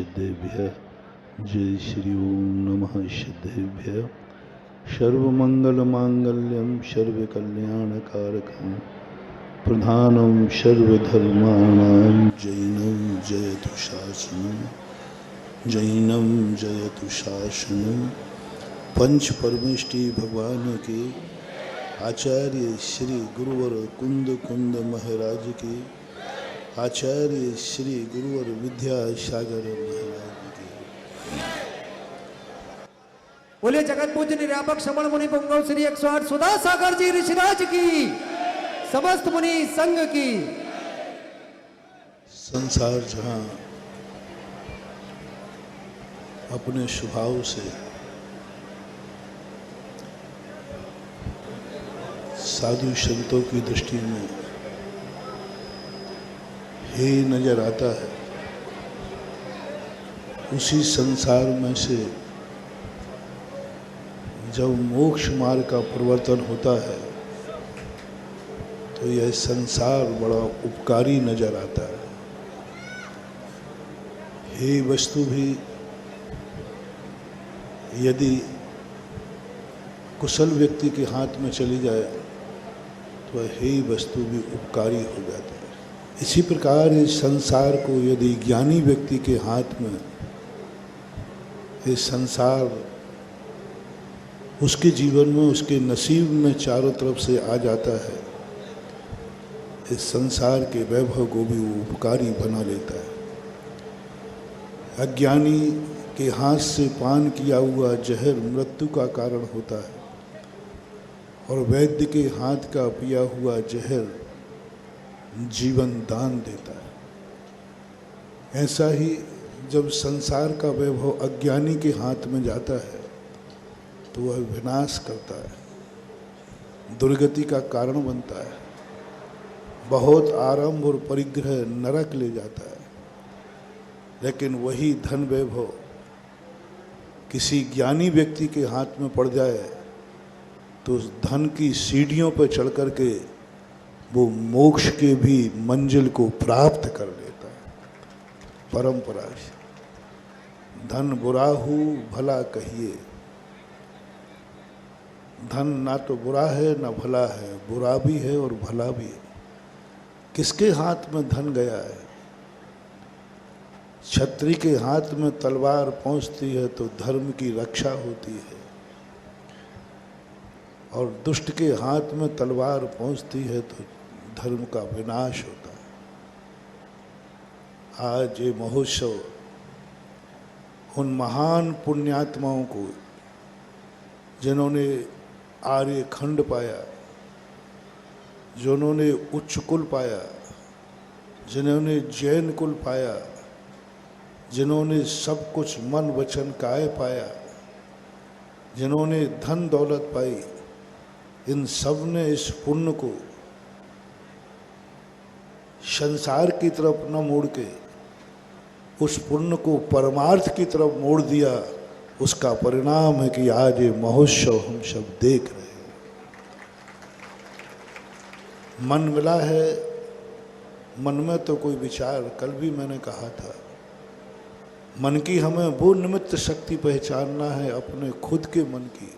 सिद्धेभ्यः। जय श्री ओम नमः सिद्धेभ्यः। सर्वमंगलमांगल्यं सर्वकल्याणकारकं प्रधानं सर्वधर्माणां जैनं जयतु शासनं। जैनं जयतु शासनं। पंच परमेष्टि भगवान के आचार्य श्री गुरुवर कुंद कुंद महाराज के आचार्य श्री गुरुवर विद्यासागर महाराज के। बोले जगत पूज्य निरापक श्रवण मुनि पुंगव श्री 108 सुधा सागर जी ऋषिराज की समस्त मुनि संघ की। संसार जहाँ अपने स्वभाव से साधु संतों की दृष्टि में हे नजर आता है, उसी संसार में से जब मोक्ष मार्ग का परिवर्तन होता है तो यह संसार बड़ा उपकारी नजर आता है। हे वस्तु भी यदि कुशल व्यक्ति के हाथ में चली जाए तो हे वस्तु भी उपकारी हो जाती है। इसी प्रकार इस संसार को यदि ज्ञानी व्यक्ति के हाथ में ये संसार उसके जीवन में उसके नसीब में चारों तरफ से आ जाता है, इस संसार के वैभव को भी वो उपकारी बना लेता है। अज्ञानी के हाथ से पान किया हुआ जहर मृत्यु का कारण होता है और वैद्य के हाथ का पिया हुआ जहर जीवन दान देता है। ऐसा ही जब संसार का वैभव अज्ञानी के हाथ में जाता है तो वह विनाश करता है, दुर्गति का कारण बनता है, बहुत आरंभ और परिग्रह नरक ले जाता है। लेकिन वही धन वैभव किसी ज्ञानी व्यक्ति के हाथ में पड़ जाए तो उस धन की सीढ़ियों पर चढ़ कर के वो मोक्ष के भी मंजिल को प्राप्त कर लेता है। परंपरा से धन बुरा हो भला कहिए, धन ना तो बुरा है ना भला है, बुरा भी है और भला भी है। किसके हाथ में धन गया है? क्षत्रिय के हाथ में तलवार पहुंचती है तो धर्म की रक्षा होती है और दुष्ट के हाथ में तलवार पहुंचती है तो धर्म का विनाश होता है। आज ये महोत्सव उन महान पुण्यात्माओं को जिन्होंने आर्य खंड पाया, जिन्होंने उच्च कुल पाया, जिन्होंने जैन कुल पाया, जिन्होंने सब कुछ मन वचन काय पाया, जिन्होंने धन दौलत पाई, इन सब ने इस पुण्य को संसार की तरफ न मोड़ के उस पुण्य को परमार्थ की तरफ मोड़ दिया। उसका परिणाम है कि आज ये महोत्सव हम सब देख रहे हैं। मन मिला है, मन में तो कोई विचार, कल भी मैंने कहा था, मन की हमें वो निमित्त शक्ति पहचानना है अपने खुद के मन की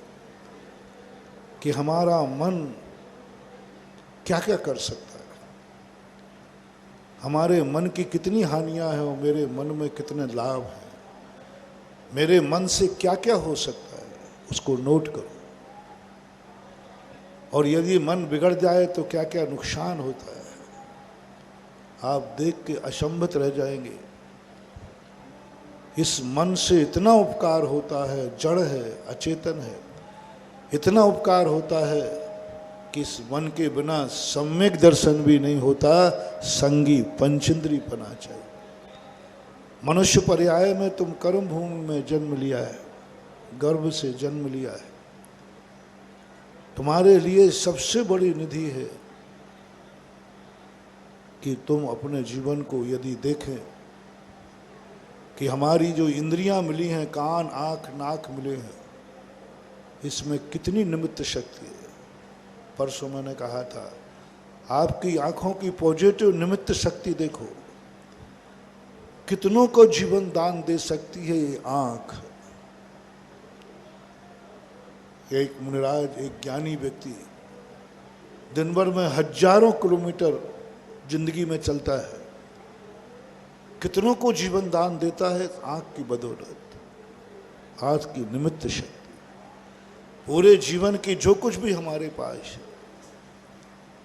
कि हमारा मन क्या क्या कर सकता है, हमारे मन की कितनी हानियां हैं और मेरे मन में कितने लाभ हैं, मेरे मन से क्या क्या हो सकता है, उसको नोट करो। और यदि मन बिगड़ जाए तो क्या क्या नुकसान होता है, आप देख के अचंभित रह जाएंगे। इस मन से इतना उपकार होता है, जड़ है, अचेतन है, इतना उपकार होता है कि इस मन के बिना सम्यक दर्शन भी नहीं होता, संगी पंचेंद्री पना चाहिए। मनुष्य पर्याय में तुम कर्म भूमि में जन्म लिया है, गर्भ से जन्म लिया है। तुम्हारे लिए सबसे बड़ी निधि है कि तुम अपने जीवन को यदि देखें कि हमारी जो इंद्रियां मिली हैं, कान आँख नाक मिले हैं, इसमें कितनी निमित्त शक्ति है। परसों मैंने कहा था, आपकी आंखों की पॉजिटिव निमित्त शक्ति देखो, कितनों को जीवन दान दे सकती है ये आंख। एक मुनिराज, एक ज्ञानी व्यक्ति दिन भर में हजारों किलोमीटर जिंदगी में चलता है, कितनों को जीवन दान देता है आंख की बदौलत, आंख की निमित्त शक्ति। पूरे जीवन की जो कुछ भी हमारे पास है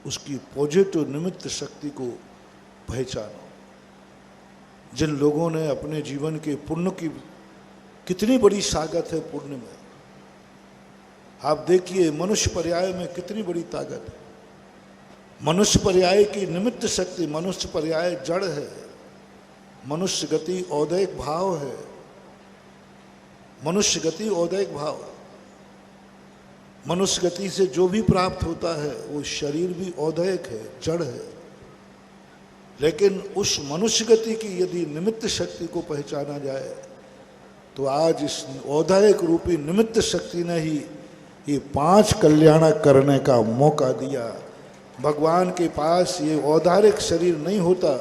उसकी पॉजिटिव निमित्त शक्ति को पहचानो। जिन लोगों ने अपने जीवन के पुण्य की, कितनी बड़ी सागत है पुण्य में। आप देखिए मनुष्य पर्याय में कितनी बड़ी ताकत है। मनुष्य पर्याय की निमित्त शक्ति, मनुष्य पर्याय जड़ है, मनुष्य गति औदैक भाव है। मनुष्य गति औदैक भाव, मनुष्य गति से जो भी प्राप्त होता है वो शरीर भी औदैक है, जड़ है। लेकिन उस मनुष्य गति की यदि निमित्त शक्ति को पहचाना जाए तो आज इस औदैक रूपी निमित्त शक्ति ने ही ये 5 कल्याण करने का मौका दिया। भगवान के पास ये औदारिक शरीर नहीं होता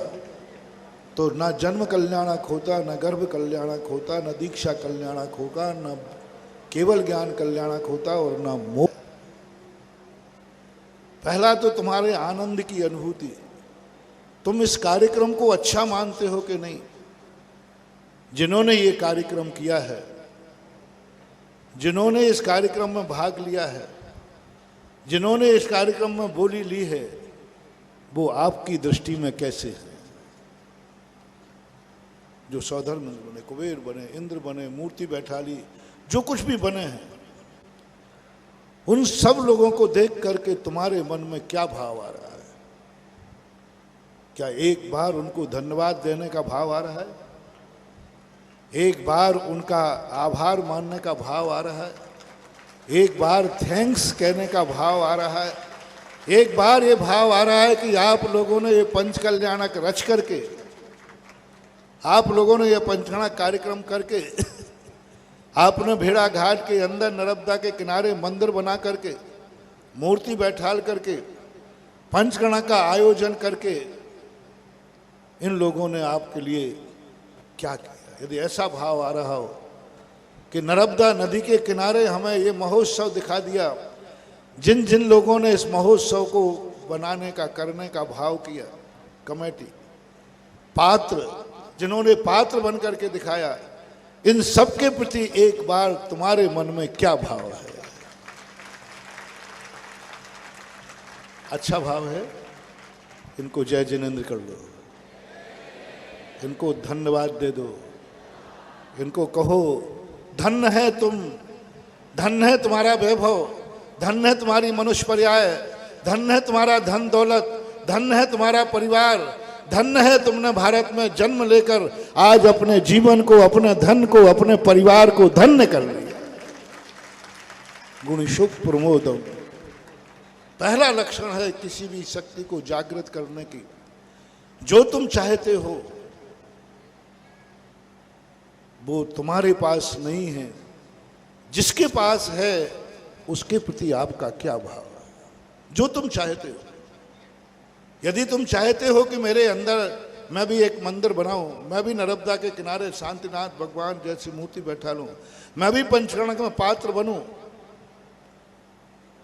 तो ना जन्म कल्याणक होता, न गर्भ कल्याणक होता, न दीक्षा कल्याणक होगा, न केवल ज्ञान कल्याणक होता और न मोक्ष। पहला तो तुम्हारे आनंद की अनुभूति। तुम इस कार्यक्रम को अच्छा मानते हो कि नहीं? जिन्होंने ये कार्यक्रम किया है, जिन्होंने इस कार्यक्रम में भाग लिया है, जिन्होंने इस कार्यक्रम में बोली ली है, वो आपकी दृष्टि में कैसे है? जो सौधर्म बने, कुबेर बने, इंद्र बने, मूर्ति बैठा ली, जो कुछ भी बने हैं, उन सब लोगों को देख करके तुम्हारे मन में क्या भाव आ रहा है? क्या एक बार उनको धन्यवाद देने का भाव आ रहा है? एक बार उनका आभार मानने का भाव आ रहा है? एक बार थैंक्स कहने का भाव आ रहा है? एक बार ये भाव आ रहा है कि आप लोगों ने ये पंच कल्याणक रच करके, आप लोगों ने ये पंचकणा कार्यक्रम करके, आपने भेड़ा घाट के अंदर नर्मदा के किनारे मंदिर बना करके, मूर्ति बैठाल करके, पंचकणा का आयोजन करके इन लोगों ने आपके लिए क्या किया? यदि ऐसा भाव आ रहा हो कि नर्मदा नदी के किनारे हमें ये महोत्सव दिखा दिया, जिन जिन लोगों ने इस महोत्सव को बनाने का, करने का भाव किया, कमेटी, पात्र, जिन्होंने पात्र बन करके दिखाया, इन सब के प्रति एक बार तुम्हारे मन में क्या भाव है? अच्छा भाव है? इनको जय जिनेंद्र कर दो, इनको धन्यवाद दे दो, इनको कहो धन्य है तुम, धन्य है तुम्हारा वैभव, धन्य है तुम्हारी मनुष्य पर्याय, धन्य है तुम्हारा धन दौलत, धन्य है तुम्हारा परिवार, धन्य है तुमने भारत में जन्म लेकर आज अपने जीवन को, अपने धन को, अपने परिवार को धन्य कर लिया। गुण सुख प्रमोदम पहला लक्षण है किसी भी शक्ति को जागृत करने की। जो तुम चाहते हो वो तुम्हारे पास नहीं है, जिसके पास है उसके प्रति आपका क्या भाव है? जो तुम चाहते हो, यदि तुम चाहते हो कि मेरे अंदर मैं भी एक मंदिर बनाऊं, मैं भी नर्मदा के किनारे शांतिनाथ भगवान जैसी मूर्ति बैठा लूं, मैं भी पंचकणक में पात्र बनूं,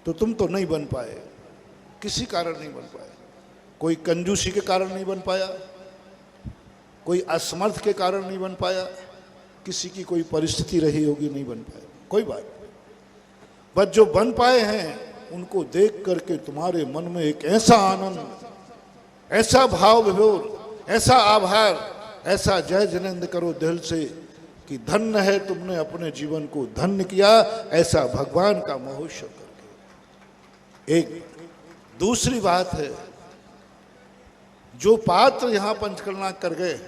तो तुम तो नहीं बन पाए, किसी कारण नहीं बन पाए। कोई कंजूसी के कारण नहीं बन पाया, कोई असमर्थ के कारण नहीं बन पाया, किसी की कोई परिस्थिति रही होगी नहीं बन पाए, कोई बात नहीं। बस जो बन पाए हैं उनको देख करके तुम्हारे मन में एक ऐसा आनंद, ऐसा भाव विभोर, ऐसा आभार, ऐसा जय जिनेंद्र करो दिल से कि धन्य है तुमने अपने जीवन को धन्य किया, ऐसा भगवान का महोत्सव करके। एक दूसरी बात है, जो पात्र यहां पंचकर्णा कर गए,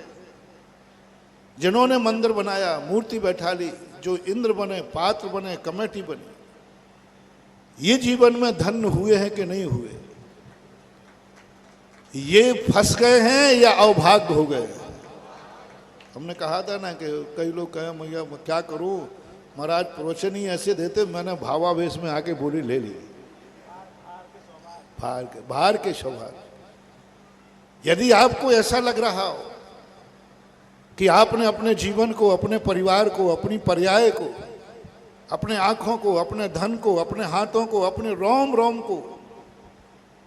जिन्होंने मंदिर बनाया, मूर्ति बैठा ली, जो इंद्र बने, पात्र बने, कमेटी बनी, ये जीवन में धन्य हुए हैं कि नहीं हुए? ये फंस गए हैं या अवभाग्य हो गए? हमने कहा था ना कि कई लोग कहे भैया मैं क्या करूं, महाराज प्रवचन ही ऐसे देते, मैंने भावावेश में आके बोली ले ली, बाहर के स्वभाव। यदि आपको ऐसा लग रहा हो कि आपने अपने जीवन को, अपने परिवार को, अपनी पर्याय को, अपने आँखों को, अपने धन को, अपने हाथों को, अपने रोम रोम को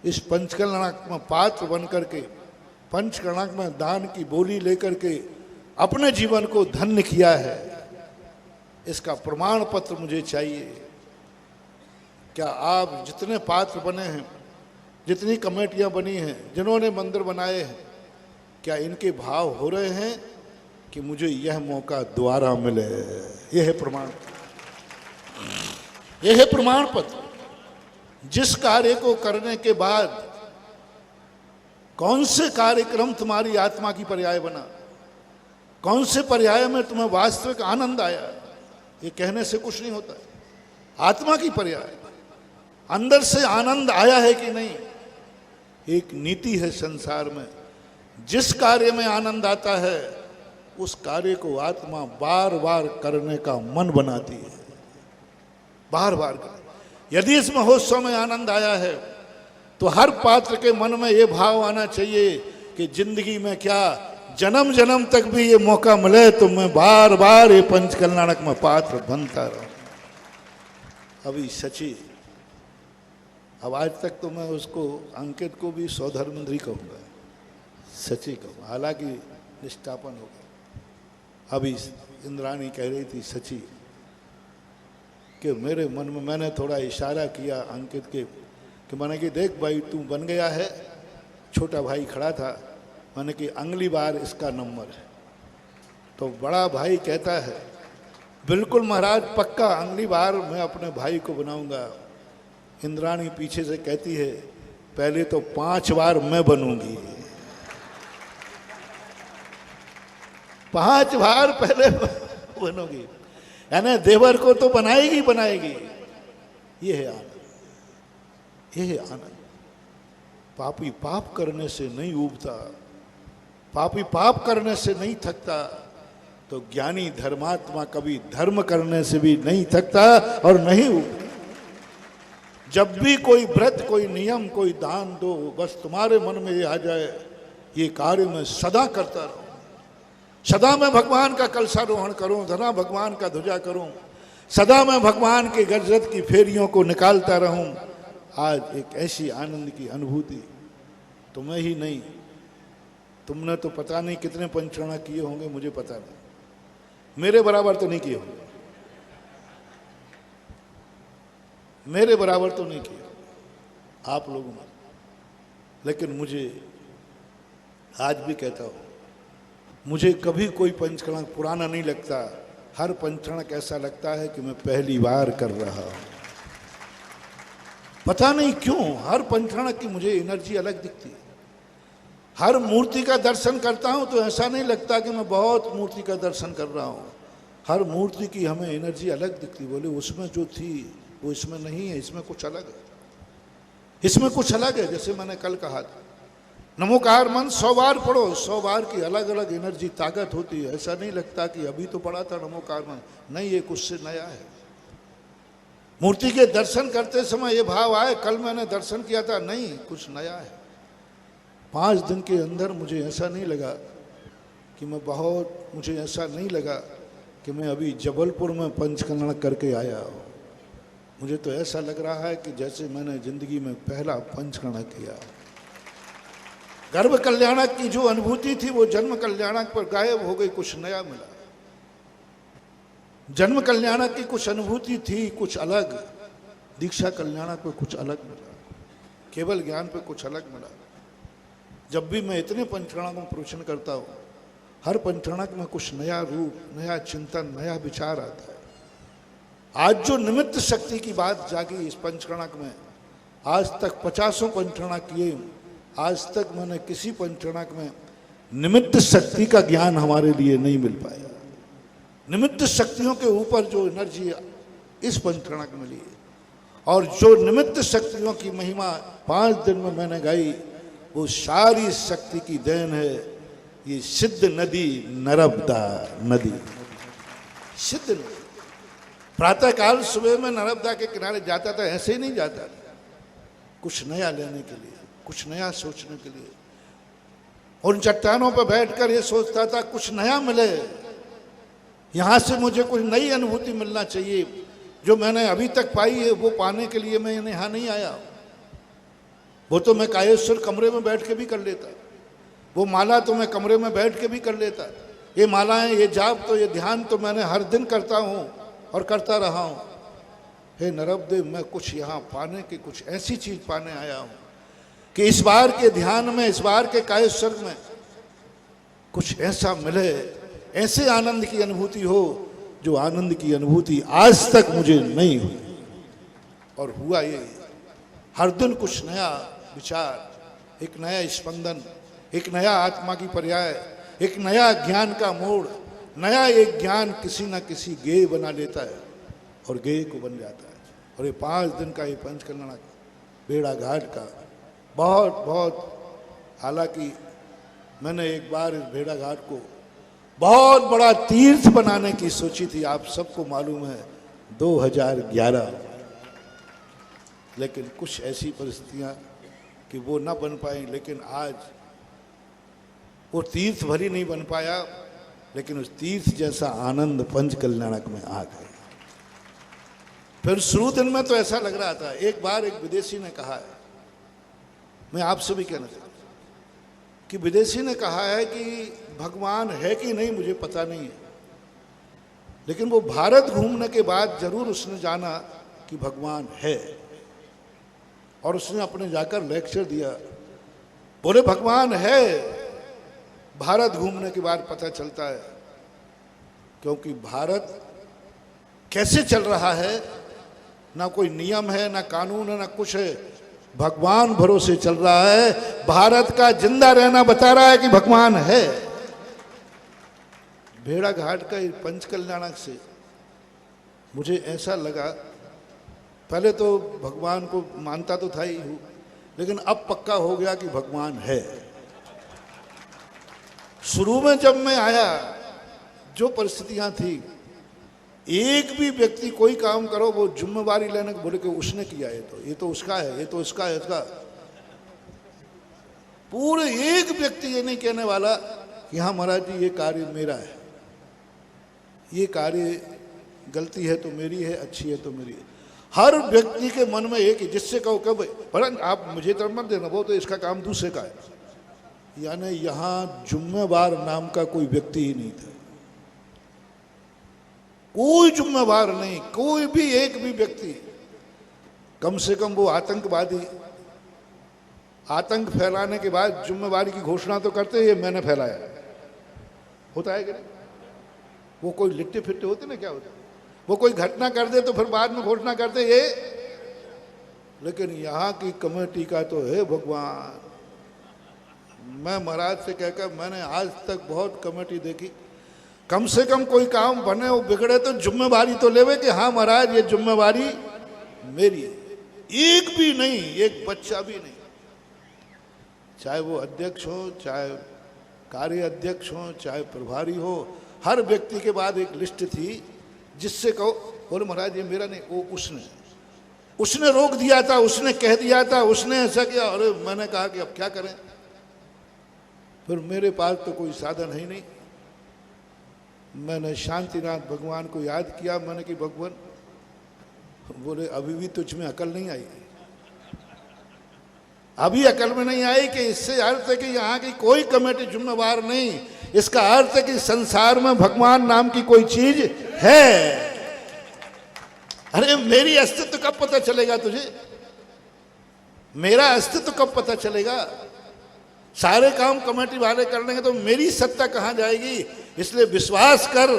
इस पंचकल्याणक में पात्र बन करके, पंचकल्याणक में दान की बोली लेकर के अपने जीवन को धन्य किया है, इसका प्रमाण पत्र मुझे चाहिए। क्या आप जितने पात्र बने हैं, जितनी कमेटियां बनी हैं, जिन्होंने मंदिर बनाए हैं, क्या इनके भाव हो रहे हैं कि मुझे यह मौका दोबारा मिले? यह है प्रमाण, यह है प्रमाण पत्र। जिस कार्य को करने के बाद कौन से कार्यक्रम तुम्हारी आत्मा की पर्याय बना, कौन से पर्याय में तुम्हें वास्तविक आनंद आया, ये कहने से कुछ नहीं होता। आत्मा की पर्याय, अंदर से आनंद आया है कि नहीं। एक नीति है संसार में, जिस कार्य में आनंद आता है उस कार्य को आत्मा बार बार करने का मन बनाती है, बार बार कर। यदि इस महोत्सव में आनंद आया है तो हर पात्र के मन में ये भाव आना चाहिए कि जिंदगी में क्या जन्म जन्म तक भी ये मौका मिले तो मैं बार बार ये पंचकल्याणक में पात्र बनता रहूं। अभी सची, अब आज तक तो मैं उसको अंकित को भी सौधर्मेंद्री कहूँगा, सची कहूँ, हालांकि निष्ठापन होगा। अभी इंद्राणी कह रही थी सची कि मेरे मन में मैंने थोड़ा इशारा किया अंकित के कि मैंने कि देख भाई तू बन गया है। छोटा भाई खड़ा था, मैंने कि अगली बार इसका नंबर है। तो बड़ा भाई कहता है बिल्कुल महाराज पक्का, अगली बार मैं अपने भाई को बनाऊंगा। इंद्राणी पीछे से कहती है पहले तो 5 बार मैं बनूंगी, 5 बार पहले बनूंगी, यानी देवर को तो बनाएगी बनाएगी। ये है आनंद, ये है आनंद। पापी पाप करने से नहीं उबता, पापी पाप करने से नहीं थकता, तो ज्ञानी धर्मात्मा कभी धर्म करने से भी नहीं थकता और नहीं उबता। जब भी कोई व्रत, कोई नियम, कोई दान दो, बस तुम्हारे मन में ये आ जाए ये कार्य मैं सदा करता रहूं, सदा मैं भगवान का कलशारोहण करूं, सदा भगवान का ध्वजा करूं, सदा मैं भगवान के गजरत की फेरियों को निकालता रहूं। आज एक ऐसी आनंद की अनुभूति तुम्हें ही नहीं, तुमने तो पता नहीं कितने पंचकर्णा किए होंगे, मुझे पता नहीं, मेरे बराबर तो नहीं किए होंगे, मेरे बराबर तो नहीं किया आप लोगों ने। लेकिन मुझे आज भी कहता हूँ, मुझे कभी कोई पंचकर्णा पुराना नहीं लगता। हर पंचकर्णा ऐसा लगता है कि मैं पहली बार कर रहा हूँ। पता नहीं क्यों हर पंचकर्णा की मुझे एनर्जी अलग दिखती है। हर मूर्ति का दर्शन करता हूँ तो ऐसा नहीं लगता कि मैं बहुत मूर्ति का दर्शन कर रहा हूँ। हर मूर्ति की हमें एनर्जी अलग दिखती। बोले उसमें जो थी वो इसमें नहीं है, इसमें कुछ अलग है, इसमें कुछ अलग है। जैसे मैंने कल कहा था, नमोकार मन 100 बार पढ़ो, 100 बार की अलग अलग एनर्जी ताकत होती है। ऐसा नहीं लगता कि अभी तो पढ़ा था नमोकार मन, नहीं, ये कुछ से नया है। मूर्ति के दर्शन करते समय ये भाव आए कल मैंने दर्शन किया था, नहीं, कुछ नया है। 5 दिन के अंदर मुझे ऐसा नहीं लगा कि मैं बहुत, मुझे ऐसा नहीं लगा कि मैं अभी जबलपुर में पंचकर्णा करके आया हूँ। मुझे तो ऐसा लग रहा है कि जैसे मैंने जिंदगी में पहला पंचकर्णा किया। गर्भ कल्याणक की जो अनुभूति थी वो जन्म कल्याणक पर गायब हो गई, कुछ नया मिला। जन्म कल्याणक की कुछ अनुभूति थी, कुछ अलग। दीक्षा कल्याणक पे कुछ अलग मिला, केवल ज्ञान पे कुछ अलग मिला। जब भी मैं इतने पंचकर्णा में प्रवचन करता हूँ, हर पंचकर्णा में कुछ नया रूप, नया चिंतन, नया विचार आता है। आज जो निमित्त शक्ति की बात जागी इस पंचकर्णा में, आज तक 50 पंचकर्णा किए, आज तक मैंने किसी पंचकर्णा में निमित्त शक्ति का ज्ञान हमारे लिए नहीं मिल पाया। निमित्त शक्तियों के ऊपर जो एनर्जी इस पंचकर्णा में मिली और जो निमित्त शक्तियों की महिमा 5 दिन में मैंने गाई, वो सारी शक्ति की देन है ये सिद्ध नदी नर्मदा नदी। सिद्ध नदी प्रातः काल सुबह में नर्मदा के किनारे जाता था, ऐसे ही नहीं जाता था, कुछ नया लेने के लिए, कुछ नया सोचने के लिए। उन चट्टानों पर बैठकर ये सोचता था कुछ नया मिले, यहाँ से मुझे कुछ नई अनुभूति मिलना चाहिए। जो मैंने अभी तक पाई है वो पाने के लिए मैं यहाँ नहीं आया। वो तो मैं कायेश्वर कमरे में बैठ के भी कर लेता, वो माला तो मैं कमरे में बैठ के भी कर लेता। ये मालाएं, ये जाप तो, ये ध्यान तो मैंने हर दिन करता हूँ और करता रहा हूँ। हे नरब्देव, मैं कुछ यहाँ पाने की, कुछ ऐसी चीज पाने आया हूँ कि इस बार के ध्यान में, इस बार के कायेश्वर में कुछ ऐसा मिले, ऐसे आनंद की अनुभूति हो जो आनंद की अनुभूति आज तक मुझे नहीं हुई। और हुआ ये, हर दिन कुछ नया विचार, एक नया स्पंदन, एक नया आत्मा की पर्याय, एक नया ज्ञान का मोड़, नया एक ज्ञान किसी न किसी गेय बना लेता है और गेय को बन जाता है। और ये 5 दिन का ये पंचकल्याण बेड़ा घाट का बहुत बहुत, हालांकि मैंने एक बार इस बेड़ा घाट को बहुत बड़ा तीर्थ बनाने की सोची थी, आप सबको मालूम है, 2011, लेकिन कुछ ऐसी परिस्थितियां कि वो ना बन पाई। लेकिन आज वो तीर्थ भरी नहीं बन पाया, लेकिन उस तीर्थ जैसा आनंद पंचकल्याणक में आ गया। फिर शुरू दिन में तो ऐसा लग रहा था। एक बार एक विदेशी ने कहा है, मैं आपसे भी कहना चाहता हूं कि विदेशी ने कहा है कि भगवान है कि नहीं मुझे पता नहीं है, लेकिन वो भारत घूमने के बाद जरूर उसने जाना कि भगवान है। और उसने अपने जाकर लेक्चर दिया, बोले भगवान है, भारत घूमने के बाद पता चलता है। क्योंकि भारत कैसे चल रहा है, ना कोई नियम है, ना कानून है, ना कुछ है, भगवान भरोसे चल रहा है। भारत का जिंदा रहना बता रहा है कि भगवान है। भेड़ा घाट का पंचकल्याणक से मुझे ऐसा लगा, पहले तो भगवान को मानता तो था ही हूँ, लेकिन अब पक्का हो गया कि भगवान है। शुरू में जब मैं आया, जो परिस्थितियां थी, एक भी व्यक्ति कोई काम करो वो जिम्मेवारी लेने को बोले कि उसने किया है, तो ये तो उसका है, ये तो उसका है, इसका। पूरे एक व्यक्ति ये नहीं कहने वाला कि हाँ महाराज जी ये कार्य मेरा है, ये कार्य गलती है तो मेरी है, अच्छी है तो मेरी है। हर व्यक्ति के मन में एक ही, जिससे कहो कब पर आप मुझे तरफ मत देना, वो तो इसका काम दूसरे का है। यानी यहाँ जिम्मेवार नाम का कोई व्यक्ति ही नहीं था, कोई जिम्मेवार नहीं, कोई भी एक भी व्यक्ति। कम से कम वो आतंकवादी आतंक फैलाने के बाद जिम्मेवारी की घोषणा तो करते, ये मैंने फैलाया, होता है कि नहीं? वो कोई लिट्टे फिट्टे होते ना, क्या होते, वो कोई घटना कर दे तो फिर बाद में घोषणा करते ये। लेकिन यहाँ की कमेटी का तो है भगवान। मैं महाराज से कहकर मैंने आज तक बहुत कमेटी देखी, कम से कम कोई काम बने वो बिगड़े तो जिम्मेवारी तो लेवे कि हाँ महाराज ये जिम्मेवारी मेरी है। एक भी नहीं, एक बच्चा भी नहीं, चाहे वो अध्यक्ष हो, चाहे कार्य अध्यक्ष हो, चाहे प्रभारी हो, हर व्यक्ति के बाद एक लिस्ट थी, जिससे कहो बोले महाराज ये मेरा नहीं, वो उसने रोक दिया था, उसने कह दिया था, उसने ऐसा किया। अरे मैंने कहा कि अब क्या करें, फिर मेरे पास तो कोई साधन है ही नहीं। मैंने शांतिनाथ भगवान को याद किया, मैंने कि भगवान, बोले अभी भी तुझ में अकल नहीं आई, अभी अकल में नहीं आई कि इससे अर्थ है कि यहाँ की कोई कमेटी जिम्मेवार नहीं, इसका अर्थ है कि संसार में भगवान नाम की कोई चीज है। अरे मेरी अस्तित्व कब पता चलेगा तुझे, मेरा अस्तित्व कब पता चलेगा? सारे काम कमेटी वाले कर लेंगे तो मेरी सत्ता कहां जाएगी? इसलिए विश्वास कर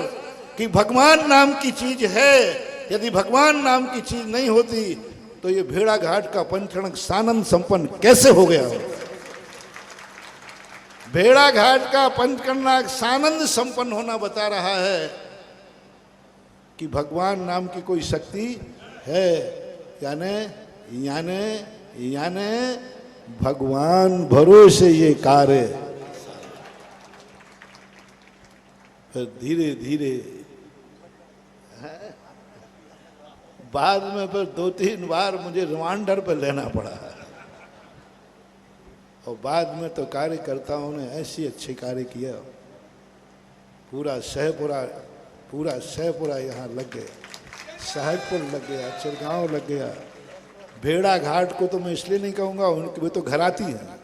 कि भगवान नाम की चीज है। यदि भगवान नाम की चीज नहीं होती तो ये भेड़ा घाट का पंचकल्याणक सानंद संपन्न कैसे हो गया? भेड़ा घाट का पंचकल्याणक सानंद संपन्न होना बता रहा है कि भगवान नाम की कोई शक्ति है। यानी यानी यानी भगवान भरोसे ये कार्य। फिर धीरे धीरे बाद में फिर 2-3 बार मुझे रिमांडर पर लेना पड़ा। और बाद में तो कार्यकर्ताओं ने ऐसे अच्छे कार्य किया, पूरा शहपुरा यहाँ लग गया, साहेबपुर लग गया, चिरगांव लग गया। भेड़ा घाट को तो मैं इसलिए नहीं कहूँगा, उनके वे तो घराती हैं।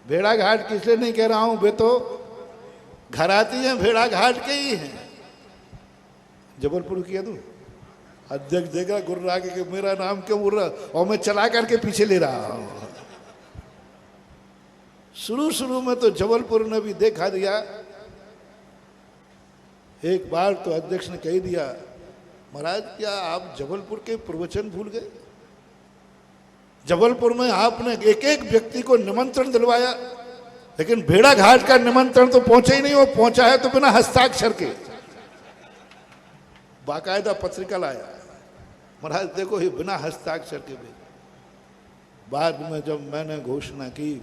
भेड़ा घाट की इसलिए नहीं कह रहा हूँ, वे तो घराती हैं, भेड़ा घाट के ही हैं। जबलपुर किया तू अध्यक्ष देगा गुर्रा के कि मेरा नाम क्यों बोल रहा, और मैं चला करके पीछे ले रहा हूं। शुरू में तो जबलपुर ने भी देखा दिया। एक बार तो अध्यक्ष ने कह दिया, महाराज क्या आप जबलपुर के प्रवचन भूल गए? जबलपुर में आपने एक एक व्यक्ति को निमंत्रण दिलवाया, लेकिन भेड़ा घाट का निमंत्रण तो पहुंचा ही नहीं। वो पहुंचा है तो बिना हस्ताक्षर के, बाकायदा पत्रिका लाया, महाराज देखो ये बिना हस्ताक्षर के भी। बाद में जब मैंने घोषणा की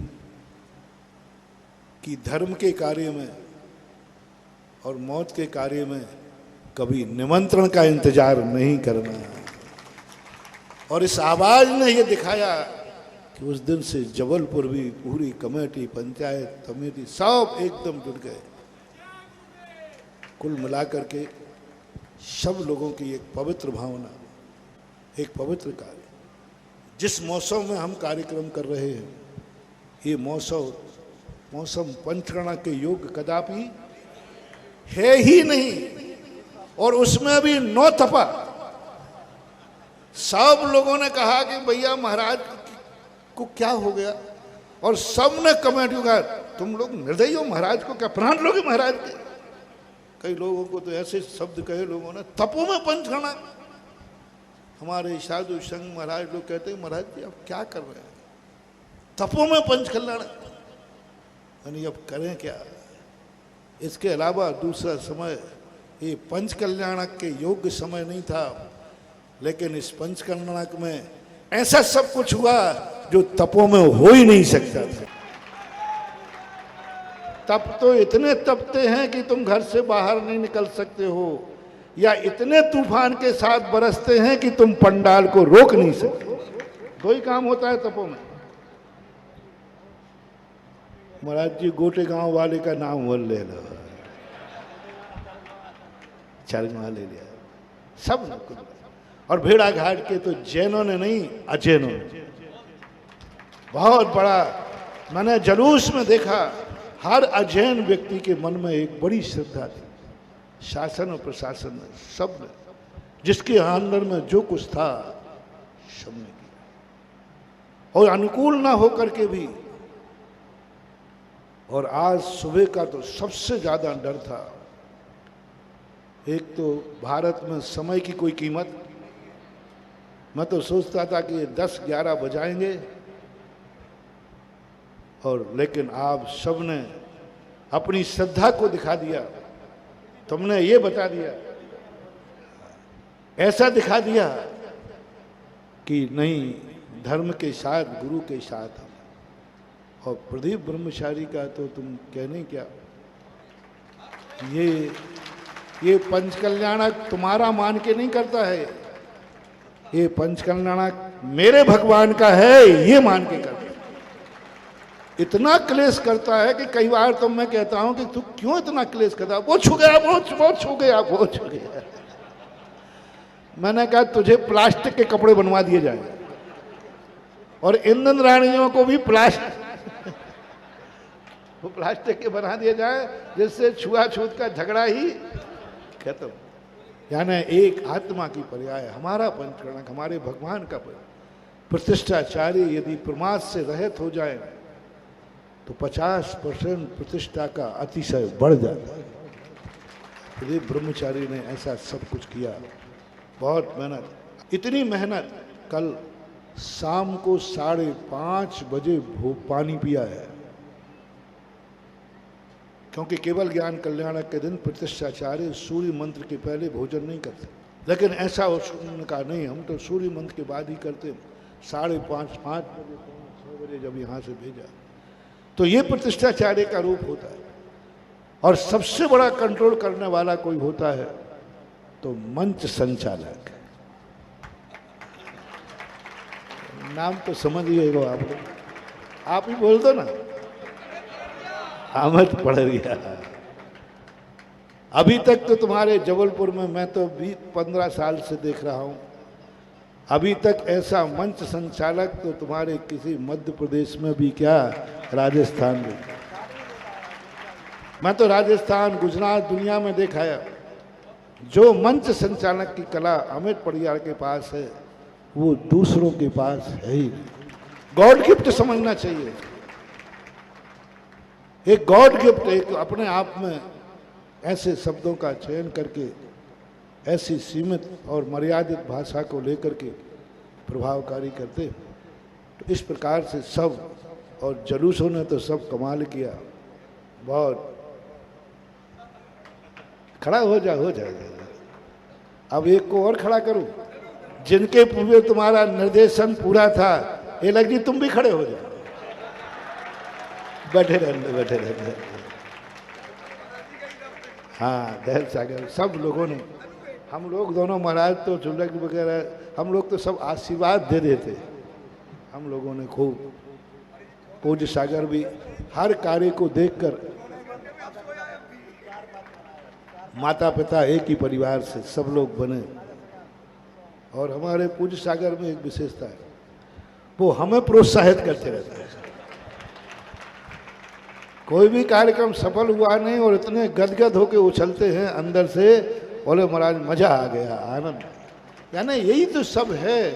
कि धर्म के कार्य में और मौत के कार्य में कभी निमंत्रण का इंतजार नहीं करना, और इस आवाज ने यह दिखाया कि उस दिन से जबलपुर भी पूरी कमेटी, पंचायत समिति सब एकदम जुट गए। कुल मिलाकर के सब लोगों की एक पवित्र भावना, एक पवित्र कार्य। जिस मौसम में हम कार्यक्रम कर रहे हैं, ये मौसम पंचकर्णा के योग कदापि है ही नहीं। और उसमें भी 9 तपा। सब लोगों ने कहा कि भैया महाराज को क्या हो गया, और सब ने कमेंट किया तुम लोग निर्दयी हो, महाराज को क्या प्राण लोगे महाराज के। कई लोगों को तो ऐसे शब्द कहे लोगों ने, तपों में पंचकर्णा। हमारे साधु संघ महाराज लोग कहते हैं महाराज जी आप क्या कर रहे हैं, तपों में पंचकल्याण, यानी अब करें क्या। इसके अलावा दूसरा समय ये पंचकल्याणक के योग्य समय नहीं था, लेकिन इस पंचकल्याणक में ऐसा सब कुछ हुआ जो तपों में हो ही नहीं सकता था। तप तो इतने तपते हैं कि तुम घर से बाहर नहीं निकल सकते हो, या इतने तूफान के साथ बरसते हैं कि तुम पंडाल को रोक नहीं सकते। 2 ही काम होता है तपों में। महाराज जी गोटे गांव वाले का नाम बोल ले लो, चरगा ले लिया सब। और भेड़ा घाट के तो जैनों ने नहीं, अजैनों ने बहुत बड़ा, मैंने जुलूस में देखा, हर अजैन व्यक्ति के मन में एक बड़ी श्रद्धा थी। शासन और प्रशासन में सब ने, जिसके अंदर में जो कुछ था सबने किया, और अनुकूल ना होकर के भी। और आज सुबह का तो सबसे ज्यादा डर था। एक तो भारत में समय की कोई कीमत, मैं तो सोचता था कि 10-11 बजाएंगे, और लेकिन आप सबने अपनी श्रद्धा को दिखा दिया। तुमने ये बता दिया, ऐसा दिखा दिया कि नहीं, धर्म के साथ, गुरु के साथ। और प्रदीप ब्रह्मचारी का तो तुम कहने क्या, ये पंचकल्याणक तुम्हारा मान के नहीं करता है, ये पंचकल्याणक मेरे भगवान का है ये मान के करता है। इतना क्लेश करता है कि कई बार तो मैं कहता हूं कि तू क्यों इतना क्लेश करता, वो छू गया, वो छू गया। मैंने कहा तुझे प्लास्टिक के कपड़े बनवा दिए जाए, और इंद्र रानियों को भी वो प्लास्टिक के बना दिए जाए, जिससे छुआछूत का झगड़ा ही खत्म। यानी एक आत्मा की पर्याय हमारा पंचकर्णक, हमारे भगवान का प्रतिष्ठाचार्य यदि प्रमाद से रहित हो जाए तो 50% प्रतिष्ठा का अतिशय बढ़ जाता है। प्रदीप ब्रह्मचारी ने ऐसा सब कुछ किया, बहुत मेहनत। इतनी मेहनत, कल शाम को 5:30 बजे पानी पिया है, क्योंकि केवल ज्ञान कल्याणक के दिन प्रतिष्ठाचार्य सूर्य मंत्र के पहले भोजन नहीं करते। लेकिन ऐसा उन्होंने कहा नहीं, हम तो सूर्य मंत्र के बाद ही करते। 5:30 बजे 6 बजे जब यहाँ से भेजा, तो ये प्रतिष्ठाचार्य का रूप होता है। और सबसे बड़ा कंट्रोल करने वाला कोई होता है तो मंच संचालक। नाम तो समझ गए हो आप लोग, आप ही बोल दो ना। अमित पड़रिया। अभी तक तो तुम्हारे जबलपुर में मैं तो 15 साल से देख रहा हूं, अभी तक ऐसा मंच संचालक तो तुम्हारे किसी मध्य प्रदेश में भी क्या राजस्थान में। मैं तो राजस्थान गुजरात दुनिया में देखा है, जो मंच संचालक की कला अमित पड़रिया के पास है वो दूसरों के पास है ही नहीं। गॉड गिफ्ट समझना चाहिए, एक गॉड गिफ्ट, एक अपने आप में ऐसे शब्दों का चयन करके ऐसी सीमित और मर्यादित भाषा को लेकर के प्रभावकारी करते। तो इस प्रकार से सब, और जुलूसों ने तो सब कमाल किया। बहुत खड़ा हो जाएगा। अब एक को और खड़ा करूं, जिनके पूर्व तुम्हारा निर्देशन पूरा था, ये लग जी तुम भी खड़े हो जाओ। बैठे रहने। हाँ दहल सागर सब लोगों ने, हम लोग दोनों महाराज तो चुलक वगैरह हम लोग तो सब आशीर्वाद दे देते। हम लोगों ने खूब, पूज्य सागर भी हर कार्य को देखकर, माता पिता एक ही परिवार से सब लोग बने। और हमारे पूज्य सागर में एक विशेषता है, वो हमें प्रोत्साहित करते रहते हैं। कोई भी कार्यक्रम सफल हुआ नहीं और इतने गदगद होके उछलते हैं अंदर से, बोले महाराज मजा आ गया, आनंद। यानी यही तो सब है,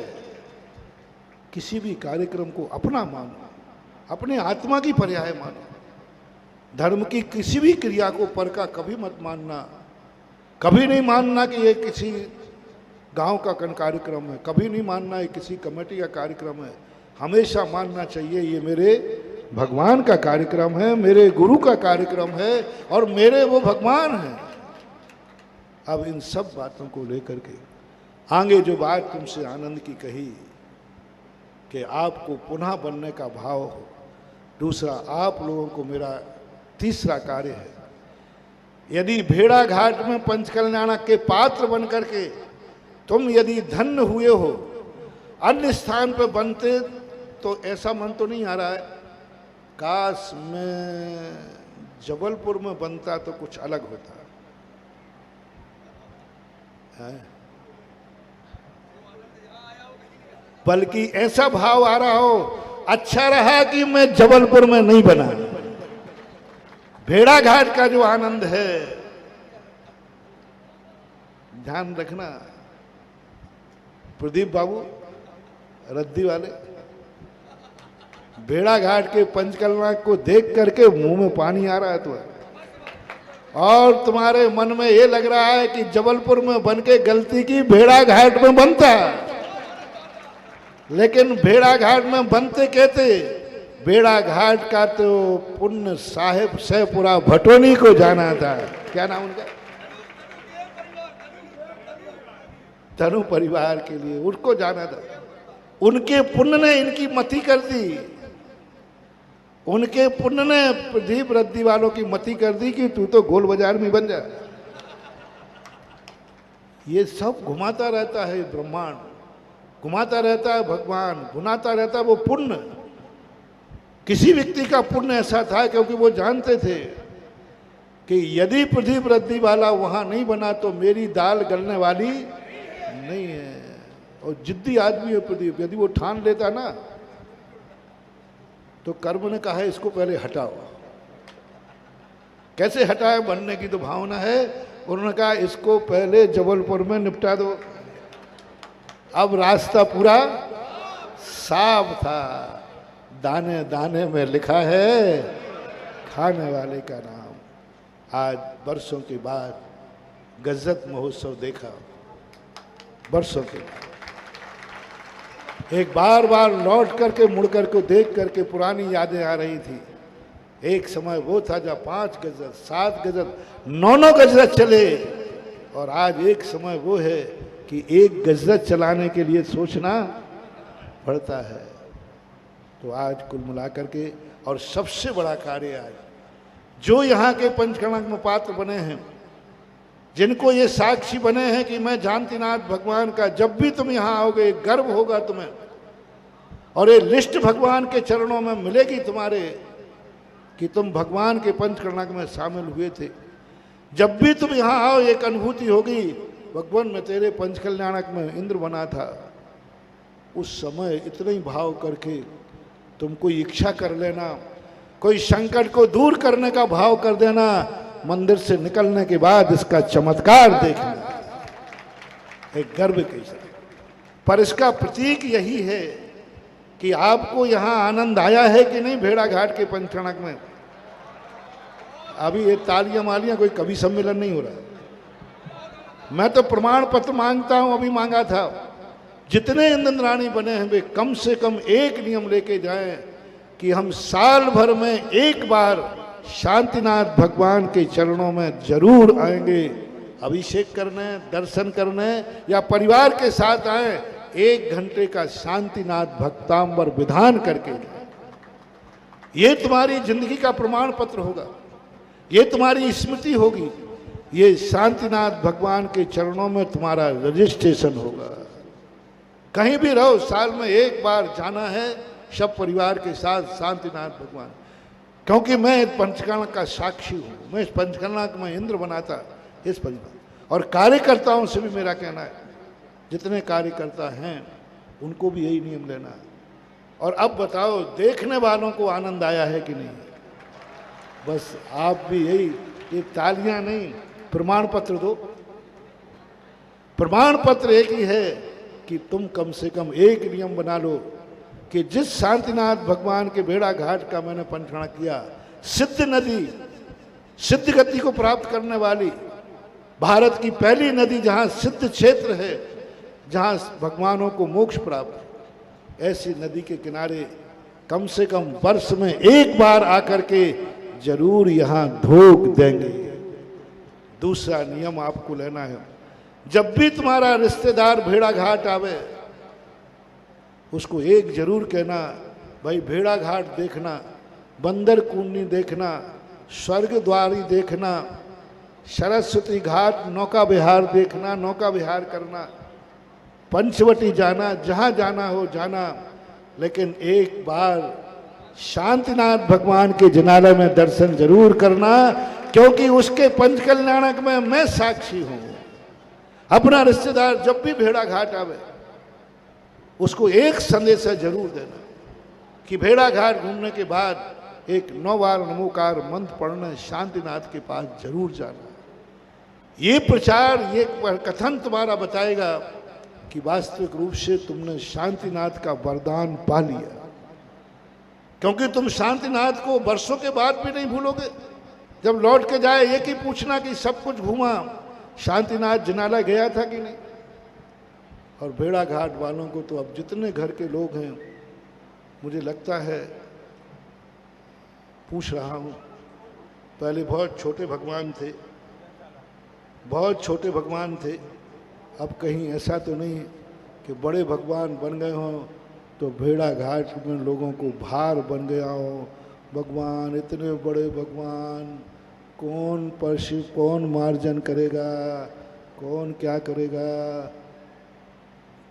किसी भी कार्यक्रम को अपना मानो, अपने आत्मा की पर्याय मानो। धर्म की किसी भी क्रिया को पर का कभी मत मानना, कभी नहीं मानना कि ये किसी गांव का कार्यक्रम है, कभी नहीं मानना ये किसी कमेटी का कार्यक्रम है। हमेशा मानना चाहिए ये मेरे भगवान का कार्यक्रम है, मेरे गुरु का कार्यक्रम है और मेरे वो भगवान हैं। अब इन सब बातों को लेकर के आगे जो बात तुमसे आनंद की कही कि आपको पुनः बनने का भाव हो, दूसरा आप लोगों को मेरा तीसरा कार्य है, यदि भेड़ा घाट में पंचकल्याण के पात्र बन करके तुम यदि धन्य हुए हो, अन्य स्थान पर बनते तो ऐसा मन तो नहीं आ रहा है, काश मैं जबलपुर में बनता तो कुछ अलग होता है। बल्कि ऐसा भाव आ रहा हो, अच्छा रहा कि मैं जबलपुर में नहीं बना। भेड़ा घाट का जो आनंद है, ध्यान रखना प्रदीप बाबू रद्दी वाले, भेड़ा घाट के पंचकल्याण को देख करके मुंह में पानी आ रहा है तुम्हें, और तुम्हारे मन में ये लग रहा है कि जबलपुर में बन के गलती की, भेड़ा घाट में बनता। लेकिन भेड़ा घाट में बनते कहते, भेड़ा घाट का तो पुण्य साहेब सहपुरा भटोनी को जाना था। क्या नाम उनका? तनु परिवार के लिए उनको जाना था। उनके पुण्य ने इनकी मति कर दी, उनके पुण्य ने प्रदीप रद्दी वालों की मति कर दी कि तू तो गोल बाजार में बन जा। ये सब घुमाता रहता है ब्रह्मांड, घुमाता रहता है भगवान, घुमाता रहता है वो पुण्य। किसी व्यक्ति का पुण्य ऐसा था क्योंकि वो जानते थे कि यदि प्रदीप रद्दी वाला वहां नहीं बना तो मेरी दाल गलने वाली नहीं है। और जिद्दी आदमी है प्रदीप, यदि वो ठान लेता ना तो कर्म ने कहा है इसको पहले हटाओ। कैसे हटाए, बनने की तो भावना है, उन्होंने कहा इसको पहले जबलपुर में निपटा दो। अब रास्ता पूरा साफ था, दाने दाने में लिखा है खाने वाले का नाम। आज बरसों के बाद गजत महोत्सव देखा, बरसों के बाद एक बार बार लौट करके मुड़ करके देख करके पुरानी यादें आ रही थी। एक समय वो था जब 5 गजत 7 गजत 9 गजत चले, और आज एक समय वो है कि 1 गजत चलाने के लिए सोचना पड़ता है। तो आज कुल मिलाकर के, और सबसे बड़ा कार्य आज जो यहाँ के पंचकर्म में पात्र बने हैं, जिनको ये साक्षी बने हैं कि मैं जानतीनाथ भगवान का, जब भी तुम यहाँ आओगे गर्व होगा तुम्हें। और ये लिस्ट भगवान के चरणों में मिलेगी तुम्हारे कि तुम भगवान के पंचकर्णक में शामिल हुए थे। जब भी तुम यहाँ आओ एक अनुभूति होगी, भगवान मैं तेरे पंचकल्याणक में इंद्र बना था। उस समय इतना ही भाव करके तुम कोई इच्छा कर लेना, कोई संकट को दूर करने का भाव कर देना, मंदिर से निकलने के बाद इसका चमत्कार देखना, एक गर्व के साथ। पर इसका प्रतीक यही है कि आपको यहाँ आनंद आया है कि नहीं भेड़ा घाट के पंचकर्णक में। अभी ये तालियां मालियां कोई कवि सम्मेलन नहीं हो रहा। मैं तो प्रमाण पत्र मांगता हूं, अभी मांगा था। जितने इंद्राणी बने हैं वे कम से कम एक नियम लेके जाएं कि हम साल भर में एक बार शांतिनाथ भगवान के चरणों में जरूर आएंगे, अभिषेक करने, दर्शन करने, या परिवार के साथ आए, 1 घंटे का शांतिनाथ भक्तांबर विधान करके। ये तुम्हारी जिंदगी का प्रमाण पत्र होगा, ये तुम्हारी स्मृति होगी, ये शांतिनाथ भगवान के चरणों में तुम्हारा रजिस्ट्रेशन होगा। कहीं भी रहो, साल में एक बार जाना है सब परिवार के साथ शांतिनाथ भगवान। क्योंकि मैं पंचकर्णक का साक्षी हूँ, मैं इस पंचकर्णक में इंद्र बनाता इस परिवार। और कार्यकर्ताओं से भी मेरा कहना है, जितने कार्यकर्ता हैं उनको भी यही नियम लेना है। और अब बताओ देखने वालों को आनंद आया है कि नहीं? बस आप भी यही, ये तालियां नहीं, प्रमाण पत्र दो। प्रमाण पत्र एक ही है कि तुम कम से कम एक नियम बना लो कि जिस शांतिनाथ भगवान के भेड़ा घाट का मैंने पंचकर्णक किया, सिद्ध नदी, सिद्ध गति को प्राप्त करने वाली, भारत की पहली नदी जहाँ सिद्ध क्षेत्र है, जहाँ भगवानों को मोक्ष प्राप्त, ऐसी नदी के किनारे कम से कम वर्ष में एक बार आकर के जरूर यहाँ ढोक देंगे। दूसरा नियम आपको लेना है, जब भी तुम्हारा रिश्तेदार भेड़ा घाट आवे, उसको एक जरूर कहना, भाई भेड़ा घाट देखना, बंदर कुंडी देखना, स्वर्ग द्वारी देखना, सरस्वती घाट नौका विहार देखना, नौका विहार करना, पंचवटी जाना, जहाँ जाना हो जाना, लेकिन एक बार शांतिनाथ भगवान के जिनालय में दर्शन जरूर करना, क्योंकि उसके पंचकल्याणक में मैं साक्षी हूँ। अपना रिश्तेदार जब भी भेड़ा घाट आवे, उसको एक संदेश जरूर देना कि भेड़ा घाट घूमने के बाद एक 9 बार नमोकार मंत्र पढ़ने शांतिनाथ के पास जरूर जाना। ये प्रचार, ये कथन तुम्हारा बताएगा कि वास्तविक रूप से तुमने शांतिनाथ का वरदान पा लिया। क्योंकि तुम शांतिनाथ को वर्षों के बाद भी नहीं भूलोगे। जब लौट के जाए एक ही पूछना कि सब कुछ घूमा, शांतिनाथ जिनालय गया था कि नहीं। और भेड़ा घाट वालों को तो अब जितने घर के लोग हैं, मुझे लगता है, पूछ रहा हूँ, पहले बहुत छोटे भगवान थे, बहुत छोटे भगवान थे, अब कहीं ऐसा तो नहीं कि बड़े भगवान बन गए हों तो भेड़ा घाट में लोगों को भार बन गया हो। भगवान, इतने बड़े भगवान, कौन परशिव, कौन मार्जन करेगा, कौन क्या करेगा?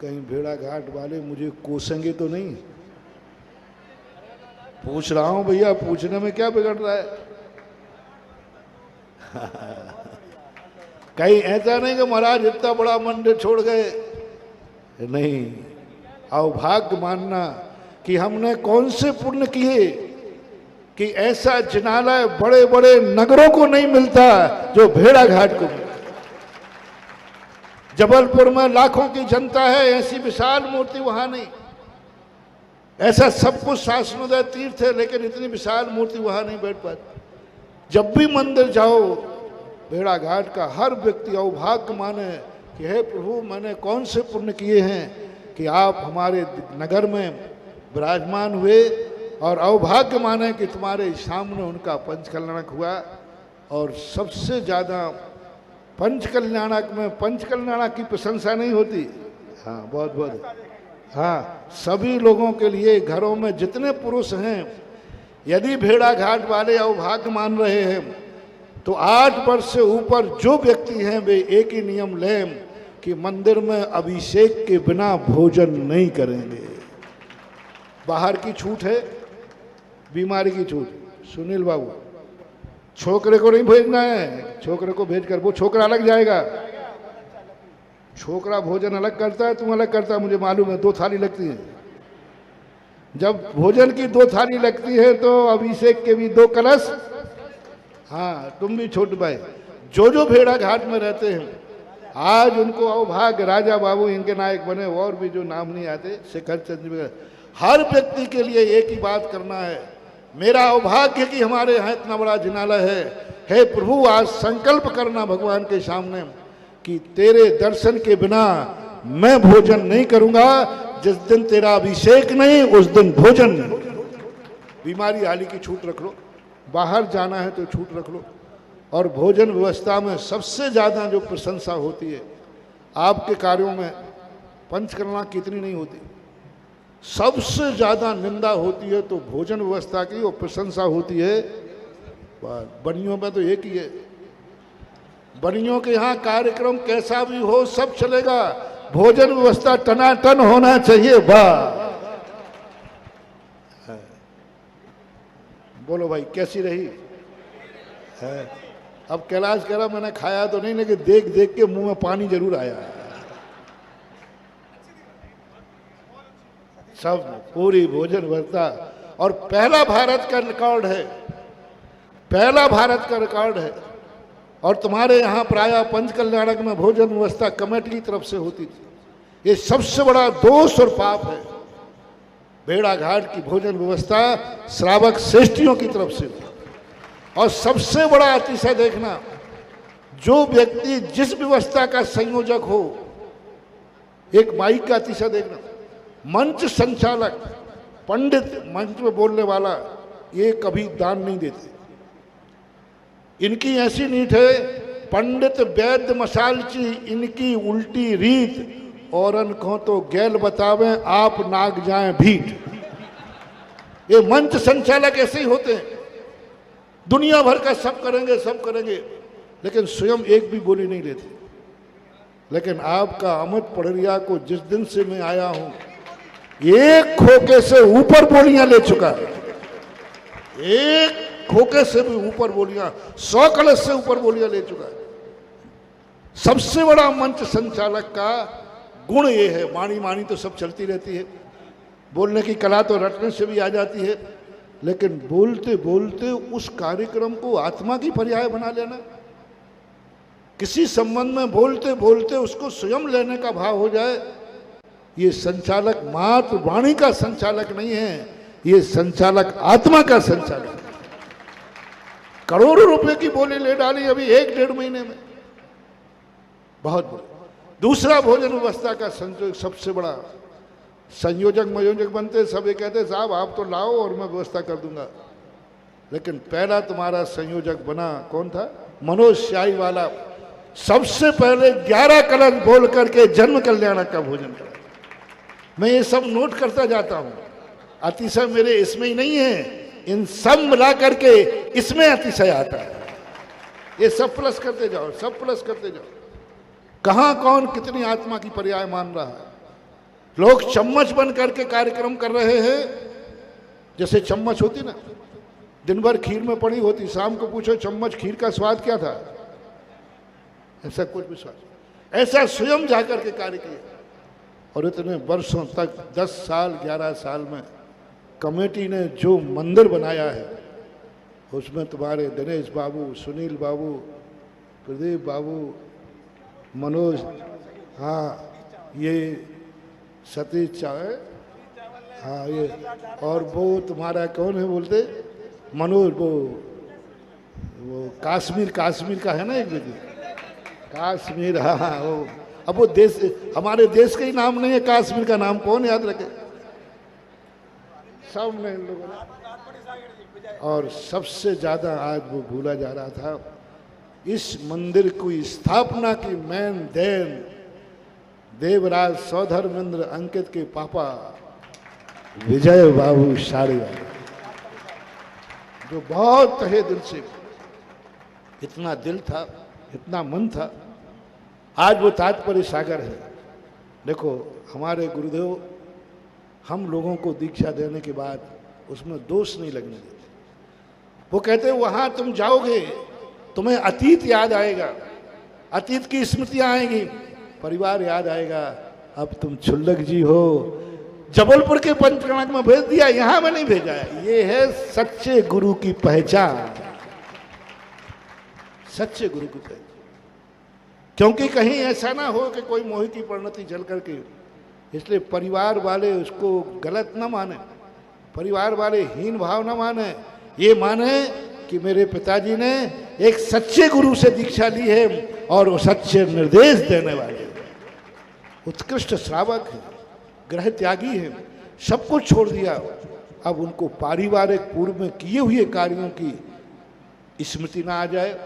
कहीं भेड़ा घाट वाले मुझे कोसेंगे तो नहीं? पूछ रहा हूं भैया, पूछने में क्या बिगड़ रहा है? कहीं ऐसा नहीं कि महाराज इतना बड़ा मंदिर छोड़ गए, नहीं। अभाग्य मानना कि हमने कौन से पुण्य किए कि ऐसा जिनालय बड़े बड़े नगरों को नहीं मिलता जो भेड़ा घाट को मिलता। जबलपुर में लाखों की जनता है, ऐसी विशाल मूर्ति वहां नहीं। ऐसा सब कुछ शासनोदय तीर्थ है, लेकिन इतनी विशाल मूर्ति वहां नहीं बैठ पाती। जब भी मंदिर जाओ, भेड़ा घाट का हर व्यक्ति अभाग्य माने कि हे प्रभु, मैंने कौन से पुण्य किए हैं कि आप हमारे नगर में विराजमान हुए, और अभाग्य माने कि तुम्हारे सामने उनका पंचकल्याणक हुआ। और सबसे ज़्यादा पंचकल्याणक में, पंचकल्याणक की प्रशंसा नहीं होती, हाँ बहुत बहुत, हाँ सभी लोगों के लिए, घरों में जितने पुरुष हैं, यदि भेड़ा घाट वाले अभाग्य मान रहे हैं तो 8 वर्ष से ऊपर जो व्यक्ति हैं वे एक ही नियम लें कि मंदिर में अभिषेक के बिना भोजन नहीं करेंगे। बाहर की छूट है, बीमारी की छूट। सुनील बाबू, छोकरे को नहीं भेजना है, छोकरे को भेज कर वो छोकरा अलग जाएगा। छोकरा भोजन अलग करता है, तुम अलग करता है, मुझे मालूम है। 2 थाली लगती है। जब भोजन की 2 थाली लगती है तो अभिषेक के भी 2 कलश। हाँ, तुम भी छोटे भाई जो भेड़ा घाट में रहते हैं, आज उनको अवभाग्य राजा बाबू इनके नायक बने, और भी जो नाम नहीं आते, शेखर चंद्र। हर व्यक्ति के लिए एक ही बात करना है, मेरा अवभाग्य कि हमारे यहाँ इतना बड़ा जिनालय है। हे प्रभु, आज संकल्प करना भगवान के सामने कि तेरे दर्शन के बिना मैं भोजन नहीं करूंगा। जिस दिन तेरा अभिषेक नहीं, उस दिन भोजन नहीं। बीमारी आली की छूट रख लो, बाहर जाना है तो छूट रख लो। और भोजन व्यवस्था में सबसे ज़्यादा जो प्रशंसा होती है आपके कार्यों में, पंचकर्मा कितनी नहीं होती, सबसे ज़्यादा निंदा होती है तो भोजन व्यवस्था की, और प्रशंसा होती है बनियों में तो एक ही है। बनियों के यहाँ कार्यक्रम कैसा भी हो सब चलेगा, भोजन व्यवस्था टनाटन होना चाहिए। वाह, बोलो भाई कैसी रही है? अब कैलाश कह रहा मैंने खाया तो नहीं, लेकिन देख देख के मुंह में पानी जरूर आया। सब पूरी भोजन व्यवस्था, और पहला भारत का रिकॉर्ड है, पहला भारत का रिकॉर्ड है। और तुम्हारे यहाँ प्रायः पंच कल्याणक में भोजन व्यवस्था कमेटी की तरफ से होती थी। ये सबसे बड़ा दोष और पाप है। भेड़ा घाट की भोजन व्यवस्था श्रावक श्रेष्ठियों की तरफ से। और सबसे बड़ा अतिशय देखना, जो व्यक्ति जिस व्यवस्था का संयोजक हो, एक माइक का अतिशय देखना, मंच संचालक, पंडित, मंच में बोलने वाला, ये कभी दान नहीं देते। इनकी ऐसी नीत है, पंडित वैद्य मसालची इनकी उल्टी रीत, औरन को तो गैल बतावें आप नाग जाएं भीट। ये मंच संचालक ऐसे ही होते हैं, दुनिया भर का सब करेंगे सब करेंगे, लेकिन स्वयं एक भी बोली नहीं लेते। लेकिन आपका अमित पड़रिया को जिस दिन से मैं आया हूं, एक खोके से ऊपर बोलियां ले चुका है, एक खोके से भी ऊपर बोलियां, 100 कलश से ऊपर बोलियां ले चुका है। सबसे बड़ा मंच संचालक का गुण ये है, वाणी मानी तो सब चलती रहती है, बोलने की कला तो रटने से भी आ जाती है, लेकिन बोलते बोलते उस कार्यक्रम को आत्मा की पर्याय बना लेना, किसी संबंध में बोलते बोलते उसको स्वयं लेने का भाव हो जाए, ये संचालक मात्र वाणी का संचालक नहीं है, ये संचालक आत्मा का संचालक। करोड़ों रुपए की बोली ले डाली अभी 1-1.5 महीने में, बहुत बड़ा। दूसरा भोजन व्यवस्था का संयोजक, सबसे बड़ा संयोजक मयोजक बनते, सब ये कहते साहब आप तो लाओ और मैं व्यवस्था कर दूंगा। लेकिन पहला तुम्हारा संयोजक बना कौन था? मनोज स्याही वाला। सबसे पहले 11 कलश बोल करके जन्म कल्याणक का भोजन करा। मैं ये सब नोट करता जाता हूँ, अतिशय मेरे इसमें ही नहीं है, इन सब मिला करके इसमें अतिशय आता है। ये सब प्लस करते जाओ, सब प्लस करते जाओ। कहाँ कौन कितनी आत्मा की पर्याय मान रहा है। लोग चम्मच बन करके कार्यक्रम कर रहे हैं, जैसे चम्मच होती ना, दिन भर खीर में पड़ी होती, शाम को पूछो चम्मच खीर का स्वाद क्या था, ऐसा कुछ भी स्वाद। ऐसा स्वयं जाकर के कार्य किया, और इतने वर्षों तक 10 साल 11 साल में कमेटी ने जो मंदिर बनाया है, उसमें तुम्हारे दिनेश बाबू, सुनील बाबू, प्रदीप बाबू, मनोज, हाँ ये सतीश चावल, हाँ ये, और वो तुम्हारा कौन है बोलते, मनोज, वो कश्मीर का है ना एक व्यक्ति, कश्मीर, हाँ वो। अब वो देश, हमारे देश का ही नाम नहीं है, कश्मीर का नाम कौन याद रखे, सब ने इन लोगों ने। और सबसे ज्यादा आज वो भूला जा रहा था, इस मंदिर की स्थापना की मेन देन देवराज सौधर्मेंद्र अंकित के पापा विजय बाबू साड़ीवाला, जो बहुत तहे दिल से, इतना दिल था, इतना मन था। आज वो तात्पर्य सागर है। देखो हमारे गुरुदेव हम लोगों को दीक्षा देने के बाद उसमें दोष नहीं लगने देते। वो कहते वहां तुम जाओगे तुम्हें अतीत याद आएगा, अतीत की स्मृतियां आएंगी, परिवार याद आएगा। अब तुम क्षुल्लक जी हो, जबलपुर के पंचकर्णक में भेज दिया, यहां में नहीं भेजा है। ये है सच्चे गुरु की पहचान, सच्चे गुरु की पहचान। क्योंकि कहीं ऐसा ना हो कि कोई मोह की परिणति जल करके, इसलिए परिवार वाले उसको गलत ना माने, परिवार वाले हीन भाव ना माने, ये माने कि मेरे पिताजी ने एक सच्चे गुरु से दीक्षा ली है और वो सच्चे निर्देश देने वाले उत्कृष्ट श्रावक है, ग्रह त्यागी है, सब कुछ छोड़ दिया। अब उनको पारिवारिक पूर्व में किए हुए कार्यों की स्मृति ना आ जाए,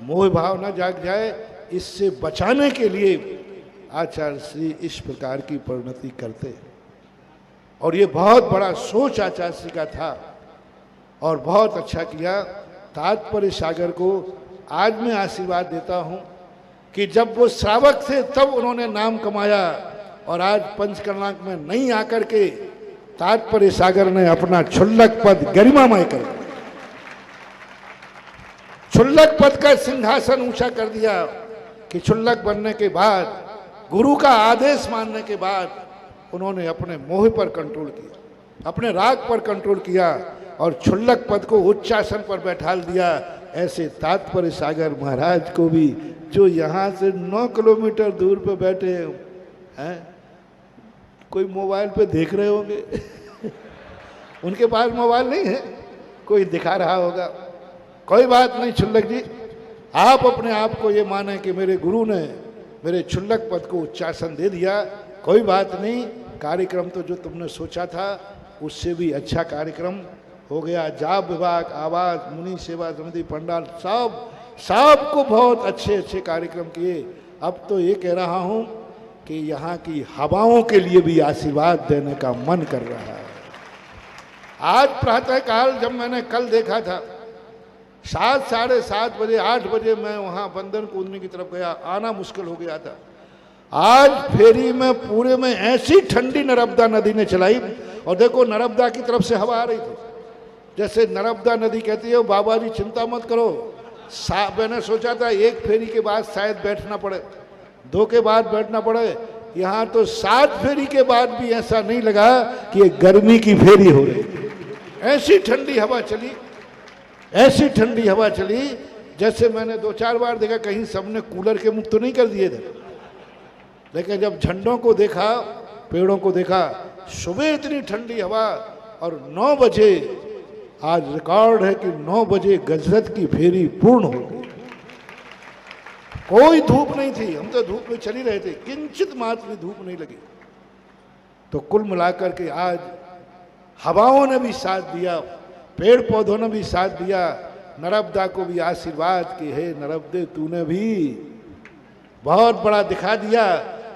मोह भाव ना जाग जाए, इससे बचाने के लिए आचार्य श्री इस प्रकार की परिणति करते। और ये बहुत बड़ा सोच आचार्य श्री का था और बहुत अच्छा किया। तात्पर्य सागर को आज मैं आशीर्वाद देता हूं कि जब वो श्रावक थे तब उन्होंने नाम कमाया और आज पंचकर्णक में नहीं आकर के तात्पर्य सागर ने अपना क्षुल्लक पद गरिमामय कर दिया, क्षुल्लक पद का सिंहासन ऊंचा कर दिया कि क्षुल्लक बनने के बाद, गुरु का आदेश मानने के बाद उन्होंने अपने मोह पर कंट्रोल किया, अपने राग पर कंट्रोल किया और क्षुल्लक पद को उच्चासन पर बैठाल दिया। ऐसे तात्पर्य सागर महाराज को भी, जो यहाँ से 9 किलोमीटर दूर पे बैठे हैं, कोई मोबाइल पे देख रहे होंगे उनके पास मोबाइल नहीं है, कोई दिखा रहा होगा, कोई बात नहीं। क्षुल्लक जी, आप अपने आप को ये माने कि मेरे गुरु ने मेरे क्षुल्लक पद को उच्चासन दे दिया, कोई बात नहीं। कार्यक्रम तो जो तुमने सोचा था उससे भी अच्छा कार्यक्रम हो गया। जाप विभाग, आवास, मुनि सेवा समिति, पंडाल, सब को बहुत अच्छे अच्छे कार्यक्रम किए। अब तो ये कह रहा हूं कि यहाँ की हवाओं के लिए भी आशीर्वाद देने का मन कर रहा है। आज प्रातःकाल जब मैंने कल देखा था 7, साढ़े 7 बजे, 8 बजे मैं वहाँ बंदन कूदने की तरफ गया, आना मुश्किल हो गया था। आज फेरी में पूरे में ऐसी ठंडी नर्मदा नदी ने चलाई और देखो नर्मदा की तरफ से हवा आ रही थी, जैसे नर्मदा नदी कहती है बाबा जी चिंता मत करो। मैंने सोचा था 1 फेरी के बाद शायद बैठना पड़े, 2 के बाद बैठना पड़े, यहाँ तो 7 फेरी के बाद भी ऐसा नहीं लगा कि ये गर्मी की फेरी हो रही। ऐसी ठंडी हवा चली, ऐसी ठंडी हवा चली, जैसे मैंने 2-4 बार देखा कहीं सबने कूलर के मुख तो नहीं कर दिए थे, लेकिन जब झंडों को देखा, पेड़ों को देखा, सुबह इतनी ठंडी हवा और 9 बजे, आज रिकॉर्ड है कि 9 बजे गजरत की फेरी पूर्ण हो गई। कोई धूप नहीं थी, हम तो धूप में चल ही रहे थे, किंचित मात्र भी धूप नहीं लगी। तो कुल मिलाकर के आज हवाओं ने भी साथ दिया, पेड़ पौधों ने भी साथ दिया, नर्मदा को भी आशीर्वाद कि हे नर्मदे तूने भी बहुत बड़ा दिखा दिया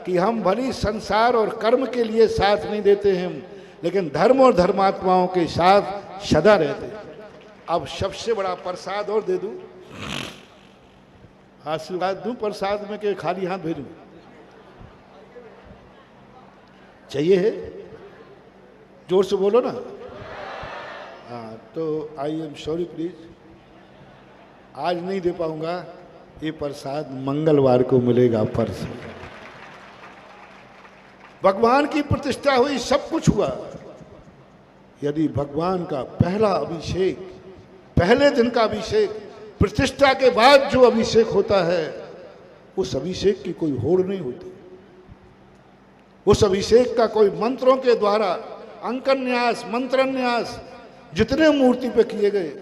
कि हम भली संसार और कर्म के लिए साथ नहीं देते हैं, लेकिन धर्म और धर्मात्माओं के साथ सदा रहते। अब सबसे बड़ा प्रसाद और दे दूं, आशीर्वाद दूं प्रसाद में कि खाली हाथ भेजूं? चाहिए है? जोर से बोलो ना। हाँ, तो आई एम सॉरी प्लीज, आज नहीं दे पाऊंगा, ये प्रसाद मंगलवार को मिलेगा, परसों। भगवान की प्रतिष्ठा हुई, सब कुछ हुआ। यदि भगवान का पहला अभिषेक, पहले दिन का अभिषेक, प्रतिष्ठा के बाद जो अभिषेक होता है, उस अभिषेक की कोई होड़ नहीं होती। उस अभिषेक का कोई मंत्रों के द्वारा अंकन्यास, मंत्रन्यास जितने मूर्ति पे किए गए,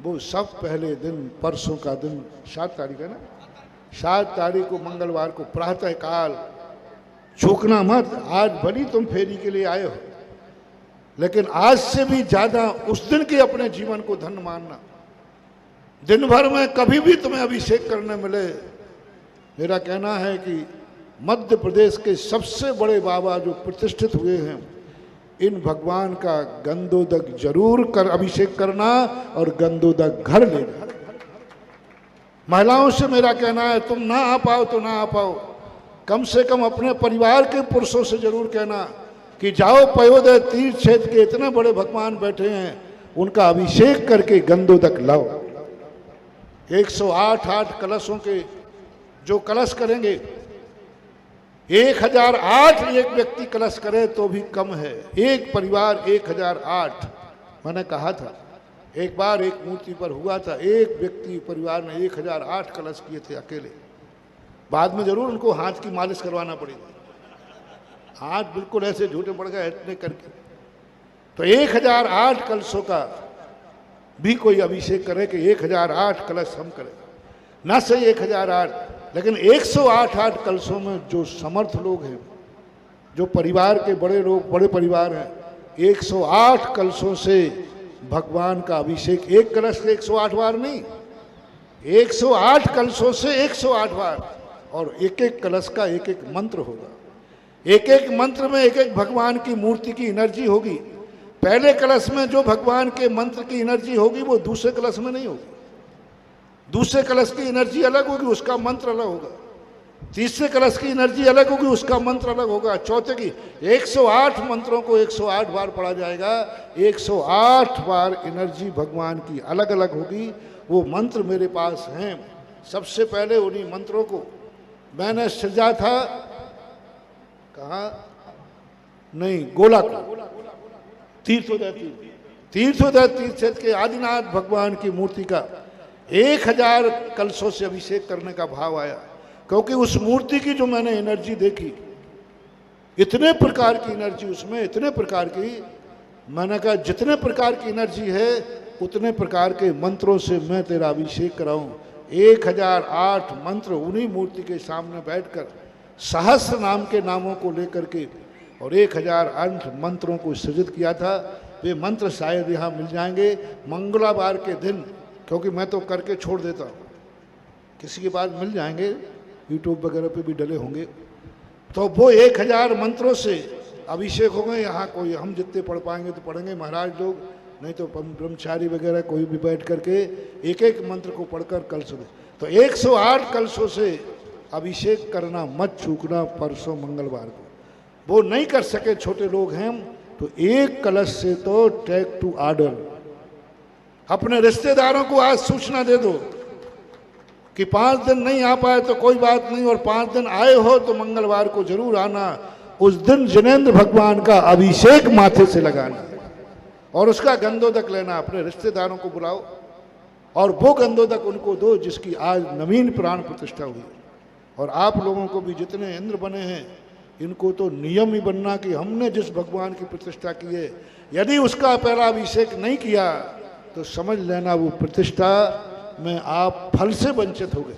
वो सब पहले दिन, परसों का दिन 7 तारीख है ना, 7 तारीख को मंगलवार को प्रातः काल, चूकना मत। आज भली तुम फेरी के लिए आए हो, लेकिन आज से भी ज्यादा उस दिन के अपने जीवन को धन्य मानना। दिन भर में कभी भी तुम्हें अभिषेक करने मिले, मेरा कहना है कि मध्य प्रदेश के सबसे बड़े बाबा जो प्रतिष्ठित हुए हैं, इन भगवान का गंधोदक जरूर कर अभिषेक करना और गंधोदक घर लेना। महिलाओं से मेरा कहना है, तुम ना आ पाओ तो ना आ पाओ, कम से कम अपने परिवार के पुरुषों से जरूर कहना कि जाओ पयोदय तीर्थ क्षेत्र के इतने बड़े भगवान बैठे हैं, उनका अभिषेक करके गंधोदक लाओ। 108 कलशों के जो कलश करेंगे, 1008 एक व्यक्ति कलश करे तो भी कम है। एक परिवार 1008। मैंने कहा था एक बार एक मूर्ति पर हुआ था, एक व्यक्ति परिवार ने 1008 कलश किए थे अकेले। बाद में जरूर उनको हाथ की मालिश करवाना पड़ी, हाथ बिल्कुल ऐसे झूठे पड़ गए इतने करके। तो 1008 कलशों का भी कोई अभिषेक करे कि 1008 कलश हम करें, ना सही 1008, लेकिन 108 कलशों में जो समर्थ लोग हैं, जो परिवार के बड़े लोग, बड़े परिवार हैं, 108 कलशों से भगवान का अभिषेक। एक कलश से 108 बार नहीं, 108 कलशों से 108 बार, और एक एक कलश का एक एक मंत्र होगा। एक एक मंत्र में एक एक भगवान की मूर्ति की एनर्जी होगी। पहले कलश में जो भगवान के मंत्र की एनर्जी होगी वो दूसरे कलश में नहीं होगी। दूसरे कलश की एनर्जी अलग होगी, उसका मंत्र अलग होगा। तीसरे कलश की एनर्जी अलग होगी, उसका मंत्र अलग होगा। चौथे की 108 मंत्रों को 108 बार पढ़ा जाएगा। 108 बार एनर्जी भगवान की अलग अलग होगी। वो मंत्र मेरे पास हैं। सबसे पहले उन्हीं मंत्रों को मैंने सृजा था, कहा नहीं, गोला को, तीर्थोदय तीर्थ क्षेत्र के आदिनाथ भगवान की मूर्ति का 1000 कलशों से अभिषेक करने का भाव आया, क्योंकि उस मूर्ति की जो मैंने एनर्जी देखी, इतने प्रकार की एनर्जी उसमें, इतने प्रकार की, मैंने कहा जितने प्रकार की एनर्जी है उतने प्रकार के मंत्रों से मैं तेरा अभिषेक कराऊं। 1008 मंत्र उन्हीं मूर्ति के सामने बैठकर सहस्र नाम के नामों को लेकर के और 1008 मंत्रों को सृजित किया था। वे मंत्र शायद यहाँ मिल जाएंगे मंगलवार के दिन, क्योंकि मैं तो करके छोड़ देता हूँ, किसी के पास मिल जाएंगे, यूट्यूब वगैरह पे भी डले होंगे। तो वो 1000 मंत्रों से अभिषेक हो गए। यहाँ कोई हम जितने पढ़ पाएंगे तो पढ़ेंगे महाराज लोग, नहीं तो ब्रह्मचारी वगैरह कोई भी बैठ करके एक एक मंत्र को पढ़कर कलश दे। तो 108 कलशों से अभिषेक करना मत चूकना परसों मंगलवार को। वो नहीं कर सके छोटे लोग हैं तो एक कलश से तो टेक टू ऑर्डर, अपने रिश्तेदारों को आज सूचना दे दो कि 5 दिन नहीं आ पाए तो कोई बात नहीं, और 5 दिन आए हो तो मंगलवार को जरूर आना। उस दिन जिनेंद्र भगवान का अभिषेक माथे से लगाना और उसका गंधोदक लेना। अपने रिश्तेदारों को बुलाओ और वो गंधोदक उनको दो जिसकी आज नवीन प्राण प्रतिष्ठा हुई। और आप लोगों को भी जितने इंद्र बने हैं, इनको तो नियम ही बनना कि हमने जिस भगवान की प्रतिष्ठा की है, यदि उसका पहला अभिषेक नहीं किया तो समझ लेना वो प्रतिष्ठा में आप फल से वंचित हो गए।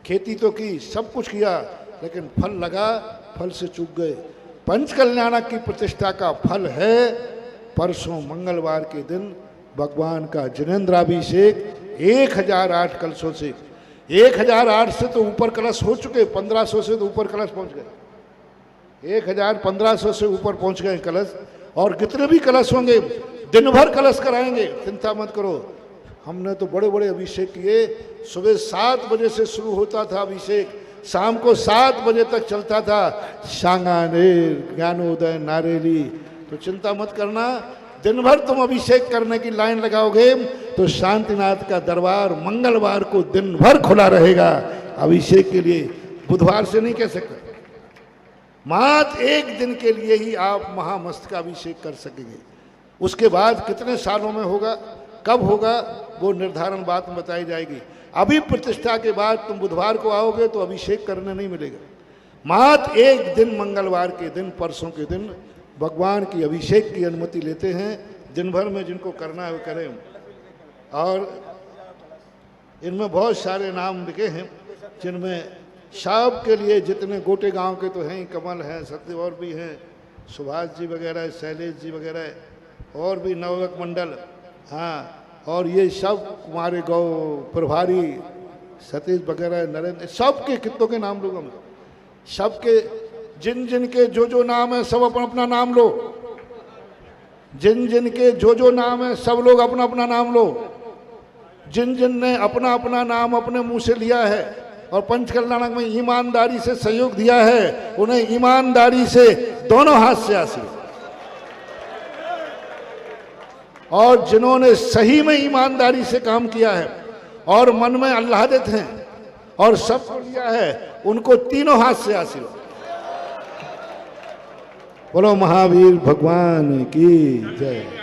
खेती तो की, सब कुछ किया, लेकिन फल लगा, फल से चूक गए। पंचकल्याणक की प्रतिष्ठा का फल है परसों मंगलवार के दिन भगवान का जिनेंद्राभिषेक 1008 कलशों से। 1008 से तो ऊपर कलश हो चुके, 1500 से तो ऊपर कलश पहुंच गए। 1500 से ऊपर पहुंच गए कलश, और कितने भी कलश होंगे दिन भर कलश कराएंगे, चिंता मत करो। हमने तो बड़े बड़े अभिषेक किए। सुबह 7 बजे से शुरू होता था अभिषेक, शाम को 7 बजे तक चलता था। सांगानेर, ज्ञानोदय, नारेली। तो चिंता मत करना, दिन भर तुम अभिषेक करने की लाइन लगाओगे तो शांतिनाथ का दरबार मंगलवार को दिन भर खुला रहेगा अभिषेक के लिए। बुधवार से नहीं कह सकते, मात्र एक दिन के लिए ही आप महामस्तकाभिषेक कर सकेंगे। उसके बाद कितने सालों में होगा, कब होगा, वो निर्धारण बात में बताई जाएगी। अभी प्रतिष्ठा के बाद तुम बुधवार को आओगे तो अभिषेक करने नहीं मिलेगा। मात्र एक दिन मंगलवार के दिन, परसों के दिन भगवान की अभिषेक की अनुमति लेते हैं। दिन भर में जिनको करना है वो करें। और इनमें बहुत सारे नाम लिखे हैं, जिनमें सब के लिए जितने गोटे गांव के तो हैं, कमल हैं, सत्य और भी हैं, सुभाष जी वगैरह, शैलेश जी वगैरह, और भी नवक मंडल, हाँ, और ये सब कुमारे गौ प्रभारी सतीश वगैरह, नरेंद्र, सबके कितनों के नाम लूँगा मैं। सबके जिन जिन के जो जो नाम है सब अपना अपना नाम लो। जिन जिन के जो जो नाम है सब लोग अपना अपना नाम लो। जिन जिन ने अपना अपना नाम अपने मुंह से लिया है और पंचकल्याणक में ईमानदारी से सहयोग दिया है, उन्हें ईमानदारी से दोनों हाथ से आशीर्वाद। और जिन्होंने सही में ईमानदारी से काम किया है और मन में आह्लादित हैं और सबको लिया है, उनको तीनों हाथ से आशीर्वाद। बोलो महावीर भगवान की जय।